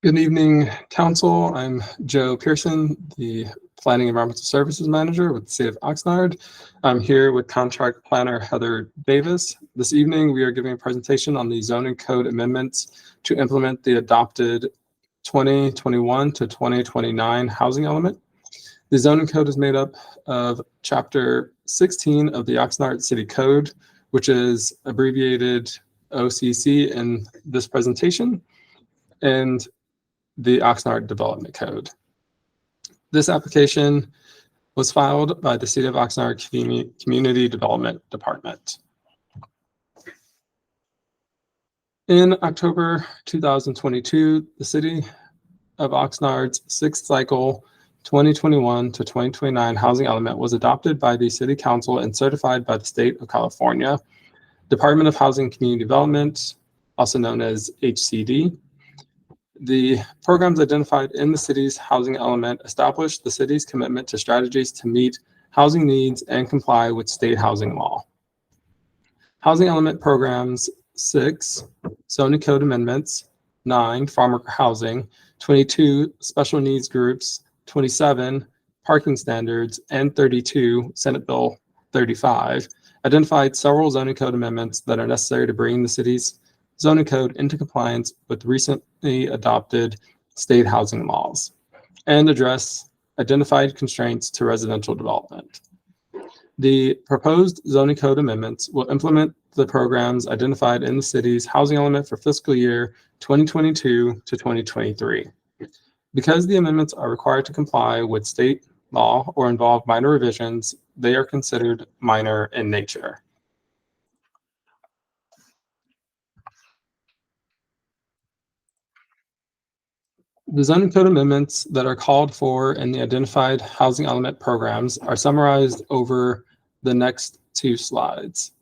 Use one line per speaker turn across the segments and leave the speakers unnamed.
Good evening, Council. I'm Joe Pearson, the Planning Environmental Services Manager with the City of Oxnard. I'm here with Contract Planner Heather Davis. This evening, we are giving a presentation on the zoning code amendments to implement the adopted 2021 to 2029 housing element. The zoning code is made up of Chapter 16 of the Oxnard City Code, which is abbreviated OCC in this presentation, and the Oxnard Development Code. This application was filed by the City of Oxnard Community Development Department. In October 2022, the City of Oxnard's sixth cycle 2021 to 2029 housing element was adopted by the City Council and certified by the State of California, Department of Housing and Community Development, also known as HCD. The programs identified in the city's housing element establish the city's commitment to strategies to meet housing needs and comply with state housing law. Housing element programs 6, zoning code amendments, 9, farm worker housing, 22, special needs groups, 27, parking standards, and 32, Senate Bill 35, identified several zoning code amendments that are necessary to bring the city's zoning code into compliance with recently adopted state housing laws and address identified constraints to residential development. The proposed zoning code amendments will implement the programs identified in the city's housing element for fiscal year 2022 to 2023. Because the amendments are required to comply with state law or involve minor revisions, they are considered minor in nature. The zoning code amendments that are called for in the identified housing element programs are summarized over the next 2 slides.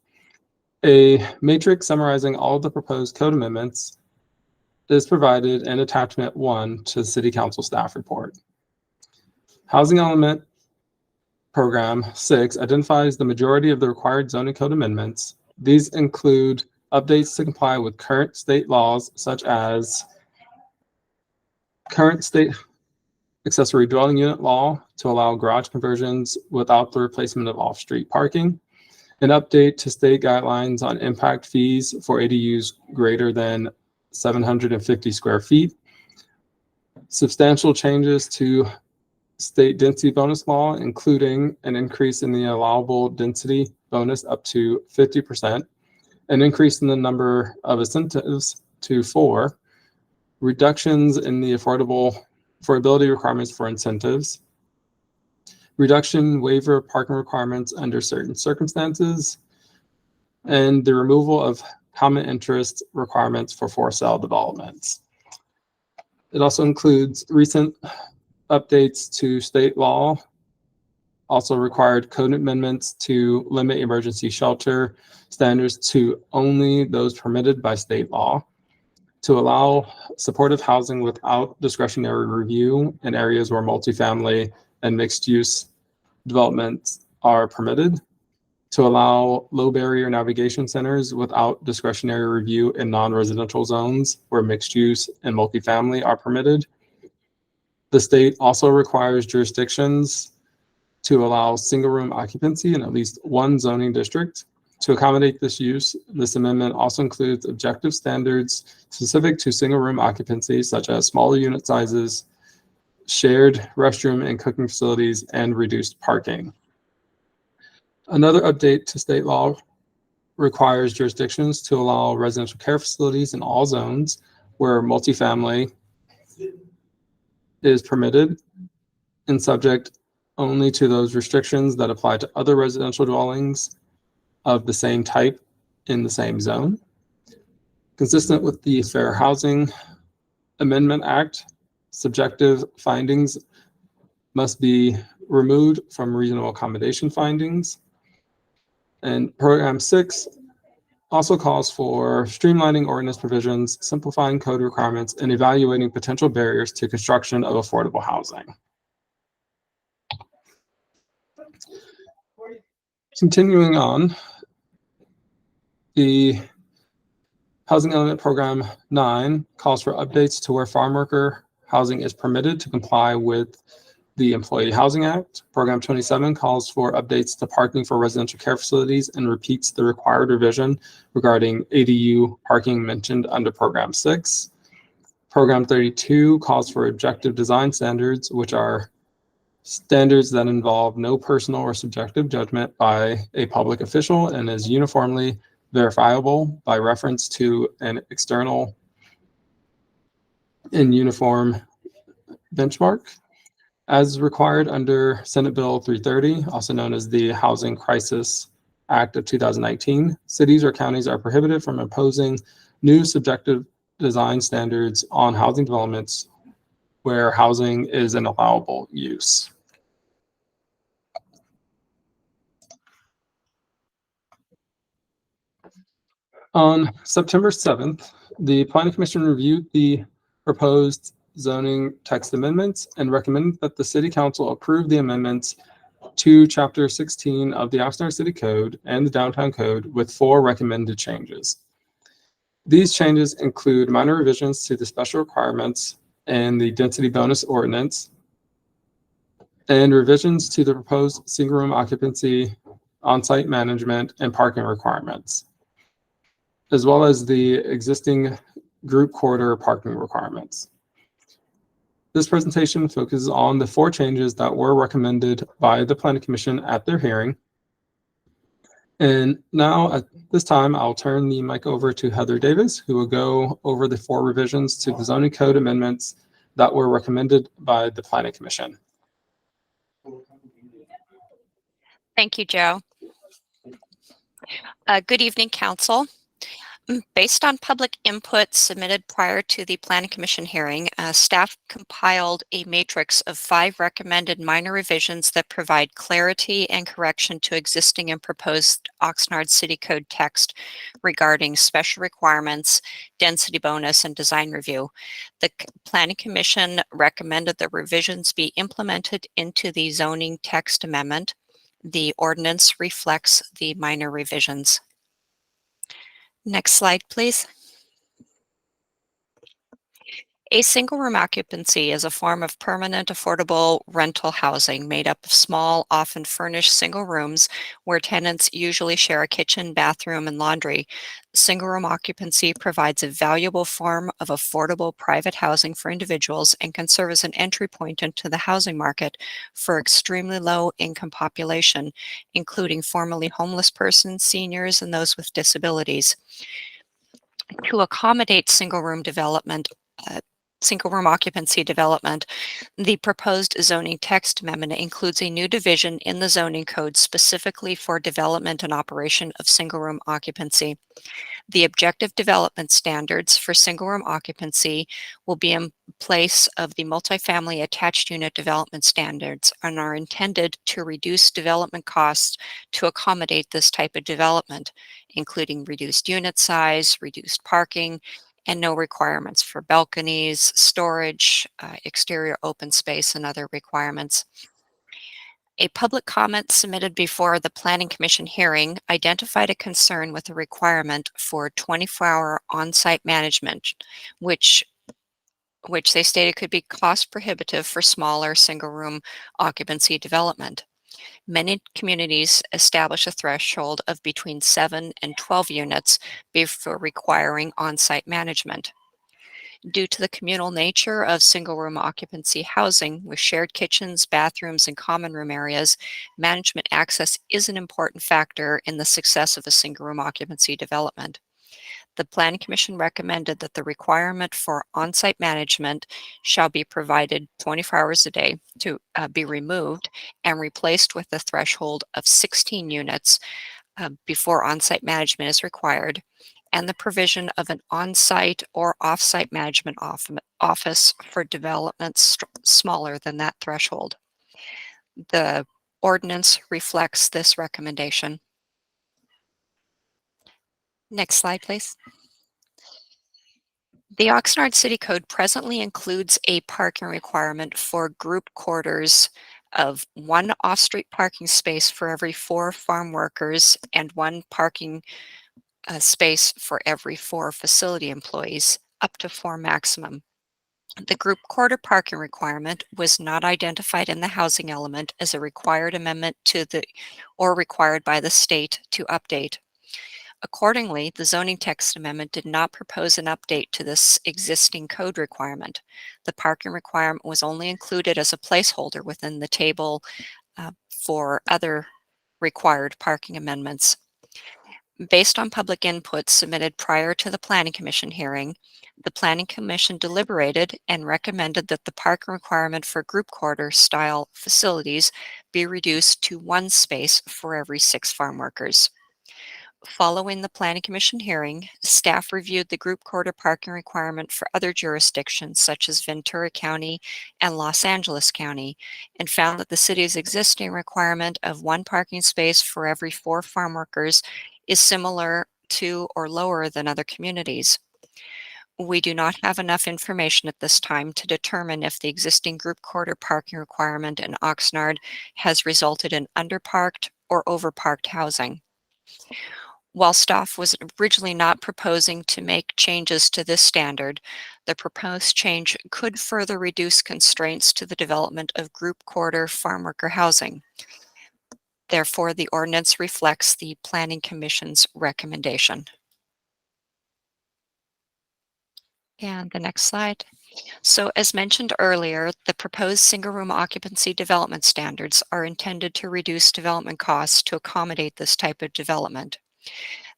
A matrix summarizing all of the proposed code amendments is provided in attachment 1 to the City Council staff report. Housing element program 6 identifies the majority of the required zoning code amendments. These include updates to comply with current state laws, such as current state accessory dwelling unit law to allow garage conversions without the replacement of off-street parking, an update to state guidelines on impact fees for ADUs greater than 750 square feet, substantial changes to state density bonus law, including an increase in the allowable density bonus up to 50%, an increase in the number of incentives to 4, reductions in the affordability requirements for incentives, reduction waiver of parking requirements under certain circumstances, and the removal of common interest requirements for sale developments. It also includes recent updates to state law, also required code amendments to limit emergency shelter standards to only those permitted by state law, to allow supportive housing without discretionary review in areas where multifamily and mixed-use developments are permitted, to allow low barrier navigation centers without discretionary review in non-residential zones where mixed-use and multifamily are permitted. The state also requires jurisdictions to allow single-room occupancy in at least one zoning district. To accommodate this use, this amendment also includes objective standards specific to single-room occupancy, such as smaller unit sizes, shared restroom and cooking facilities, and reduced parking. Another update to state law requires jurisdictions to allow residential care facilities in all zones where multifamily is permitted and subject only to those restrictions that apply to other residential dwellings of the same type in the same zone. Consistent with the Fair Housing Amendment Act, subjective findings must be removed from reasonable accommodation findings. And Program 6 also calls for streamlining ordinance provisions, simplifying code requirements, and evaluating potential barriers to construction of affordable housing. Continuing on, the Housing Element Program 9 calls for updates to where farm worker housing is permitted to comply with the Employee Housing Act. Program 27 calls for updates to parking for residential care facilities and repeats the required revision regarding ADU parking mentioned under Program 6. Program 32 calls for objective design standards, which are standards that involve no personal or subjective judgment by a public official and is uniformly verifiable by reference to an external and uniform benchmark. As required under Senate Bill 330, also known as the Housing Crisis Act of 2019, cities or counties are prohibited from imposing new subjective design standards on housing developments where housing is an allowable use. On September 7th, the Planning Commission reviewed the proposed zoning text amendments and recommended that the City Council approve the amendments to Chapter 16 of the Oxnard City Code and the Downtown Code with 4 recommended changes. These changes include minor revisions to the special requirements and the density bonus ordinance, and revisions to the proposed single room occupancy, on-site management, and parking requirements, as well as the existing group quarter parking requirements. This presentation focuses on the 4 changes that were recommended by the Planning Commission at their hearing. And now at this time, I'll turn the mic over to Heather Davis, who will go over the 4 revisions to the zoning code amendments that were recommended by the Planning Commission.
Thank you, Joe. Good evening, Council. Based on public input submitted prior to the Planning Commission hearing, staff compiled a matrix of 5 recommended minor revisions that provide clarity and correction to existing and proposed Oxnard City Code text regarding special requirements, density bonus, and design review. The Planning Commission recommended the revisions be implemented into the zoning text amendment. The ordinance reflects the minor revisions. Next slide, please. A single room occupancy is a form of permanent affordable rental housing made up of small, often furnished single rooms where tenants usually share a kitchen, bathroom, and laundry. Single room occupancy provides a valuable form of affordable private housing for individuals and can serve as an entry point into the housing market for extremely low income population, including formerly homeless persons, seniors, and those with disabilities. To accommodate single room occupancy development, the proposed zoning text amendment includes a new division in the zoning code specifically for development and operation of single room occupancy. The objective development standards for single room occupancy will be in place of the multifamily attached unit development standards and are intended to reduce development costs to accommodate this type of development, including reduced unit size, reduced parking, and no requirements for balconies, storage, exterior open space, and other requirements. A public comment submitted before the Planning Commission hearing identified a concern with the requirement for 24-hour on-site management, which they stated could be cost prohibitive for smaller single-room occupancy development. Many communities establish a threshold of between 7 and 12 units before requiring on-site management. Due to the communal nature of single-room occupancy housing with shared kitchens, bathrooms, and common room areas, management access is an important factor in the success of a single-room occupancy development. The Planning Commission recommended that the requirement for on-site management shall be provided 24 hours a day to be removed and replaced with a threshold of 16 units before on-site management is required, and the provision of an on-site or off-site management office for developments smaller than that threshold. The ordinance reflects this recommendation. Next slide, please. The Oxnard City Code presently includes a parking requirement for group quarters of 1 off-street parking space for every 4 farm workers and 1 parking space for every 4 facility employees, up to 4 maximum. The group quarter parking requirement was not identified in the housing element as a required amendment or required by the state to update. Accordingly, the zoning text amendment did not propose an update to this existing code requirement. The parking requirement was only included as a placeholder within the table for other required parking amendments. Based on public input submitted prior to the Planning Commission hearing, the Planning Commission deliberated and recommended that the parking requirement for group quarter style facilities be reduced to 1 space for every 6 farm workers. Following the Planning Commission hearing, staff reviewed the group quarter parking requirement for other jurisdictions such as Ventura County and Los Angeles County, and found that the city's existing requirement of 1 parking space for every 4 farm workers is similar to or lower than other communities. We do not have enough information at this time to determine if the existing group quarter parking requirement in Oxnard has resulted in underparked or overparked housing. While staff was originally not proposing to make changes to this standard, the proposed change could further reduce constraints to the development of group quarter farm worker housing. Therefore, the ordinance reflects the Planning Commission's recommendation. And the next slide. So as mentioned earlier, the proposed single-room occupancy development standards are intended to reduce development costs to accommodate this type of development.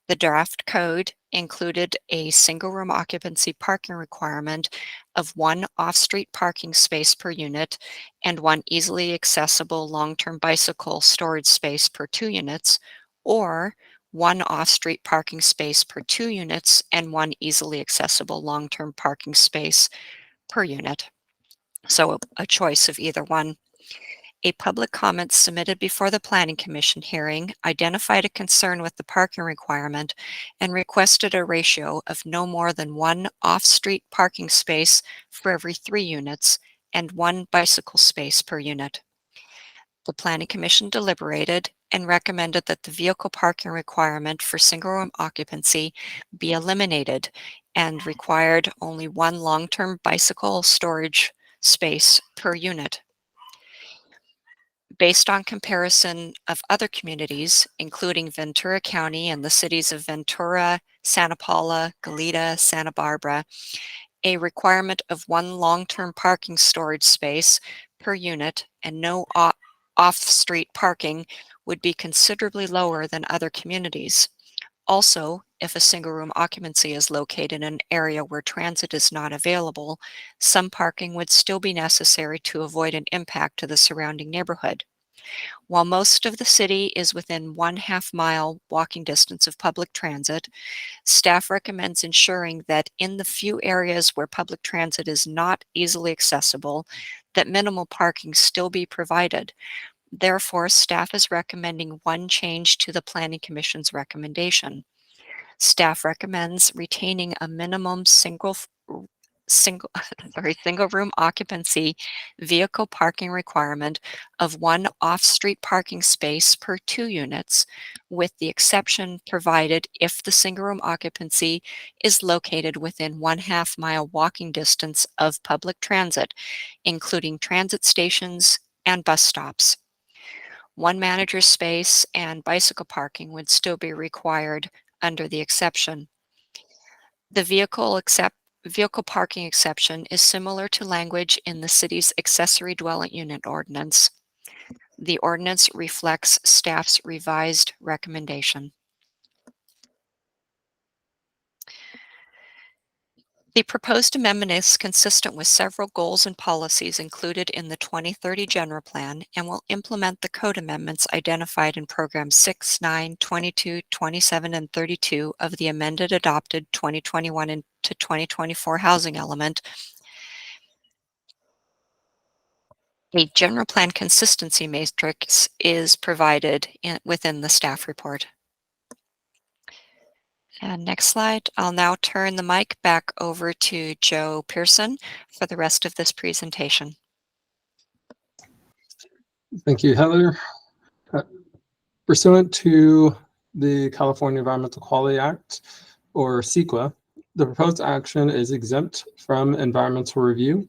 The draft code included a single-room occupancy parking requirement of 1 off-street parking space per unit and 1 easily accessible long-term bicycle storage space per 2 units, or 1 off-street parking space per 2 units and 1 easily accessible long-term parking space per unit. So a choice of either one. A public comment submitted before the Planning Commission hearing identified a concern with the parking requirement and requested a ratio of no more than 1 off-street parking space for every 3 units and 1 bicycle space per unit. The Planning Commission deliberated and recommended that the vehicle parking requirement for single-room occupancy be eliminated and required only 1 long-term bicycle storage space per unit. Based on comparison of other communities, including Ventura County and the cities of Ventura, Santa Paula, Goleta, Santa Barbara, a requirement of 1 long-term parking storage space per unit and no off-street parking would be considerably lower than other communities. Also, if a single-room occupancy is located in an area where transit is not available, some parking would still be necessary to avoid an impact to the surrounding neighborhood. While most of the city is within 1/2 mile walking distance of public transit, staff recommends ensuring that in the few areas where public transit is not easily accessible, that minimal parking still be provided. Therefore, staff is recommending 1 change to the Planning Commission's recommendation. Staff recommends retaining a minimum single room occupancy vehicle parking requirement of 1 off-street parking space per 2 units, with the exception provided if the single room occupancy is located within 1/2 mile walking distance of public transit, including transit stations and bus stops. 1 manager's space and bicycle parking would still be required under the exception. The vehicle parking exception is similar to language in the city's accessory dwelling unit ordinance. The ordinance reflects staff's revised recommendation. The proposed amendment is consistent with several goals and policies included in the 2030 General Plan and will implement the code amendments identified in Programs 6, 9, 22, 27, and 32 of the amended adopted 2021 to 2024 housing element. A general plan consistency matrix is provided within the staff report. And next slide, I'll now turn the mic back over to Joe Pearson for the rest of this presentation.
Thank you, Heather. Pursuant to the California Environmental Quality Act, or CEQA. The proposed action is exempt from environmental review.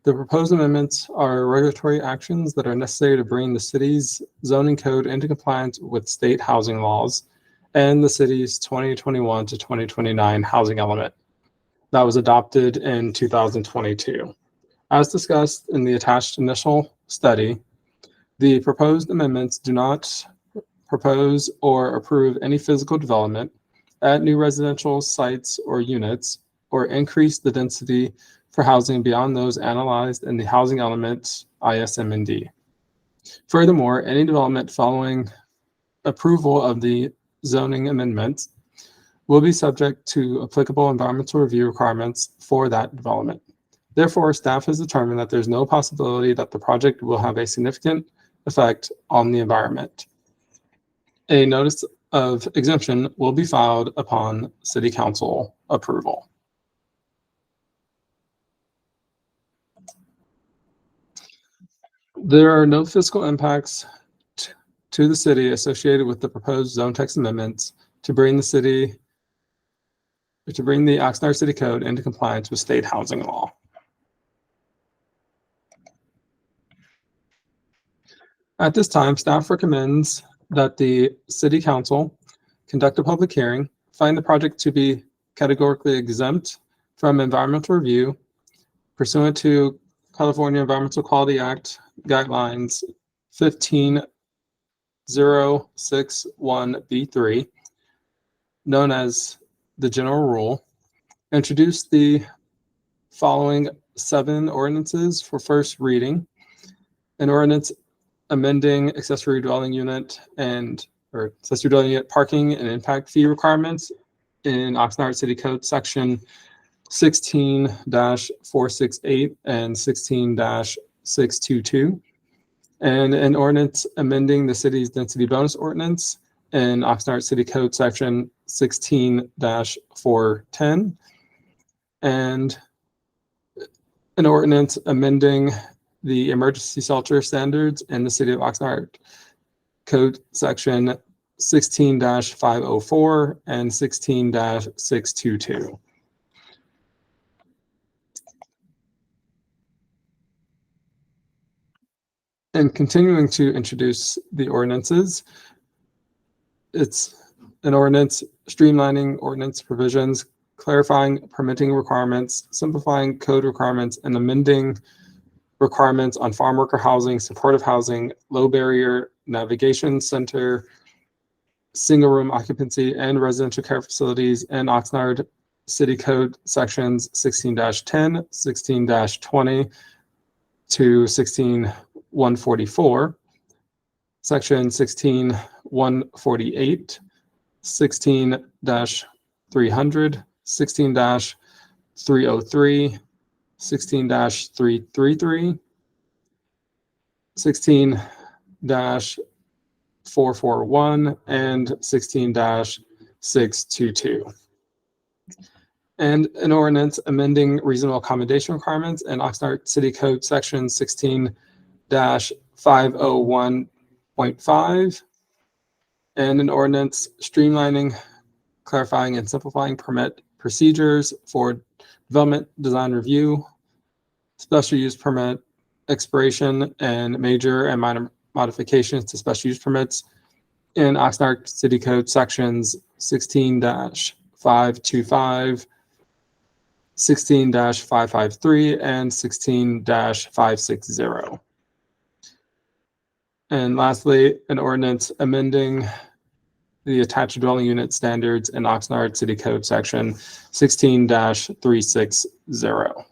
The proposed amendments are regulatory actions that are necessary to bring the city's zoning code into compliance with state housing laws and the city's 2021 to 2029 housing element that was adopted in 2022. As discussed in the attached initial study, the proposed amendments do not propose or approve any physical development at new residential sites or units, or increase the density for housing beyond those analyzed in the housing element ISM&D. Furthermore, any development following approval of the zoning amendments will be subject to applicable environmental review requirements for that development. Therefore, staff has determined that there's no possibility that the project will have a significant effect on the environment. A notice of exemption will be filed upon City Council approval. There are no fiscal impacts to the city associated with the proposed zone text amendments to bring the Oxnard City Code into compliance with state housing law. At this time, staff recommends that the City Council conduct a public hearing, find the project to be categorically exempt from environmental review pursuant to California Environmental Quality Act guidelines 15061B3, known as the general rule, introduce the following 7 ordinances for first reading: an ordinance amending accessory dwelling unit parking and impact fee requirements in Oxnard City Code section 16-468 and 16-622, and an ordinance amending the city's density bonus ordinance in Oxnard City Code section 16-410, and an ordinance amending the emergency shelter standards in the city of Oxnard Code section 16-504 and 16-622. And continuing to introduce the ordinances, it's an ordinance streamlining ordinance provisions, clarifying permitting requirements, simplifying code requirements, and amending requirements on farm worker housing, supportive housing, low barrier navigation center, single room occupancy, and residential care facilities in Oxnard City Code sections 16-10, 16-20 to 16-144, section 16-148, 16-300, 16-303, 16-333, 16-441, and 16-622. And an ordinance amending reasonable accommodation requirements in Oxnard City Code section 16-501.5, and an ordinance streamlining, clarifying, and simplifying permit procedures for development design review, special use permit expiration, and major and minor modifications to special use permits in Oxnard City Code sections 16-525, 16-553, and 16-560. And lastly, an ordinance amending the attached dwelling unit standards in Oxnard City Code section 16-360.